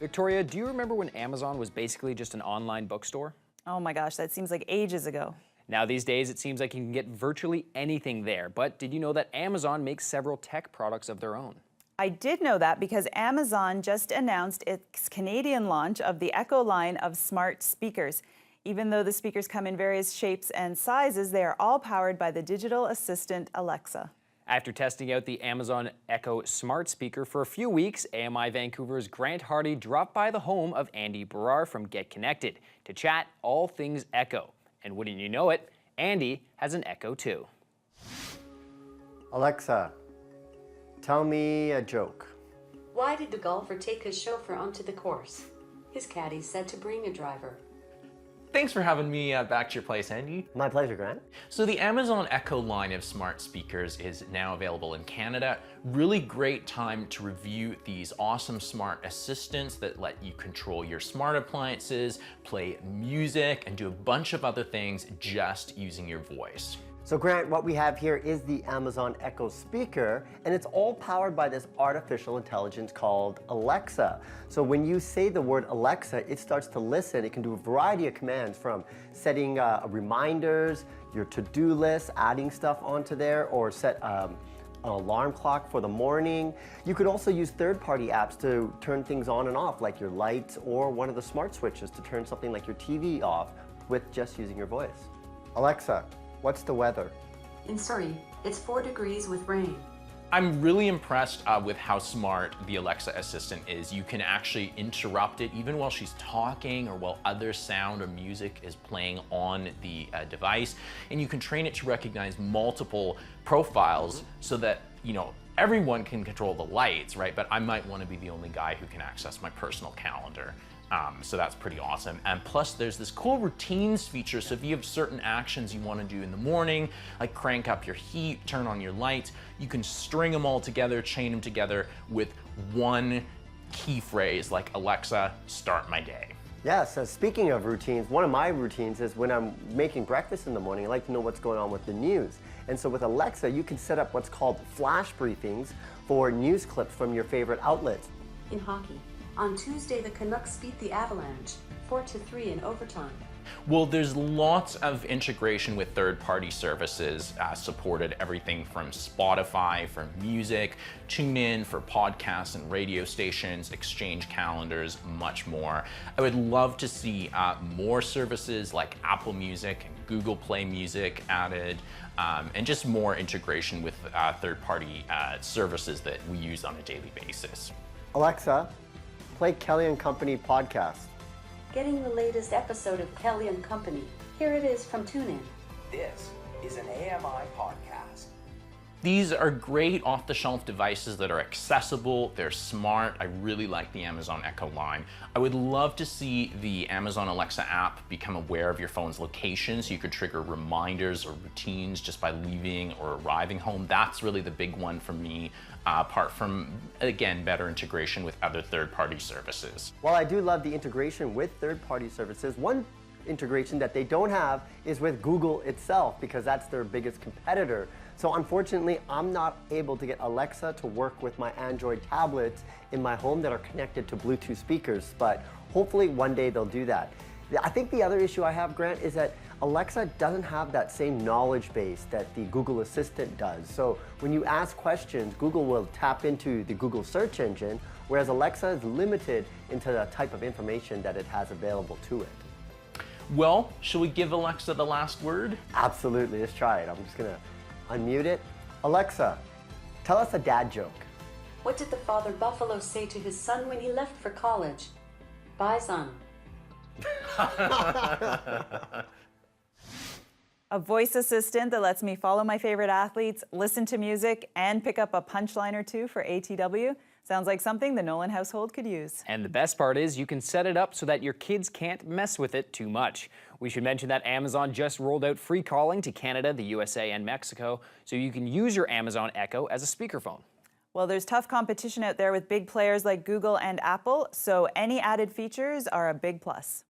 Victoria, do you remember when Amazon was basically just an online bookstore? Oh my gosh, that seems like ages ago. Now these days it seems like you can get virtually anything there, but did you know that Amazon makes several tech products of their own? I did know that because Amazon just announced its Canadian launch of the Echo line of smart speakers. Even though the speakers come in various shapes and sizes, they are all powered by the digital assistant Alexa. After testing out the Amazon Echo smart speaker for a few weeks, AMI Vancouver's Grant Hardy dropped by the home of Andy Barrar from Get Connected to chat all things Echo. And wouldn't you know it, Andy has an Echo too. Alexa, tell me a joke. Why did the golfer take his chauffeur onto the course? His caddy said to bring a driver. Thanks for having me back to your place, Andy. My pleasure, Grant. So the Amazon Echo line of smart speakers is now available in Canada. Really great time to review these awesome smart assistants that let you control your smart appliances, play music, and do a bunch of other things just using your voice. So Grant, what we have here is the Amazon Echo speaker, and it's all powered by this artificial intelligence called Alexa. So when you say the word Alexa, it starts to listen. It can do a variety of commands, from setting reminders, your to-do list, adding stuff onto there, or set an alarm clock for the morning. You could also use third-party apps to turn things on and off, like your lights or one of the smart switches to turn something like your TV off with just using your voice. Alexa, what's the weather? In Surrey, it's 4 degrees with rain. I'm really impressed with how smart the Alexa assistant is. You can actually interrupt it even while she's talking or while other sound or music is playing on the device. And you can train it to recognize multiple profiles so that, everyone can control the lights, right? But I might want to be the only guy who can access my personal calendar. So that's pretty awesome. And plus there's this cool routines feature. So if you have certain actions you want to do in the morning, like crank up your heat, turn on your lights, you can string them all together, chain them together with one key phrase like Alexa, start my day. Yeah, so speaking of routines, one of my routines is when I'm making breakfast in the morning, I like to know what's going on with the news. And so with Alexa, you can set up what's called flash briefings for news clips from your favorite outlets. In hockey, on Tuesday the Canucks beat the Avalanche 4-3 in overtime. Well, there's lots of integration with third-party services supported, everything from Spotify for music, TuneIn for podcasts and radio stations, Exchange calendars, much more. I would love to see more services like Apple Music and Google Play Music added, and just more integration with third-party services that we use on a daily basis. Alexa, play Kelly and Company podcast. Getting the latest episode of Kelly and Company. Here it is from TuneIn. This is an AMI podcast. These are great off-the-shelf devices that are accessible, they're smart. I really like the Amazon Echo line. I would love to see the Amazon Alexa app become aware of your phone's location so you could trigger reminders or routines just by leaving or arriving home. That's really the big one for me, apart from, again, better integration with other third-party services. While I do love the integration with third-party services, one integration that they don't have is with Google itself, because that's their biggest competitor. So unfortunately, I'm not able to get Alexa to work with my Android tablets in my home that are connected to Bluetooth speakers, but hopefully one day they'll do that. I think the other issue I have, Grant, is that Alexa doesn't have that same knowledge base that the Google Assistant does. So when you ask questions, Google will tap into the Google search engine, whereas Alexa is limited into the type of information that it has available to it. Well, shall we give Alexa the last word? Absolutely, let's try it. I'm just gonna unmute it. Alexa, tell us a dad joke. What did the father buffalo say to his son when he left for college? Bye, son. A voice assistant that lets me follow my favorite athletes, listen to music, and pick up a punchline or two for ATW. Sounds like something the Nolan household could use. And the best part is you can set it up so that your kids can't mess with it too much. We should mention that Amazon just rolled out free calling to Canada, the USA, and Mexico, so you can use your Amazon Echo as a speakerphone. Well, there's tough competition out there with big players like Google and Apple, so any added features are a big plus.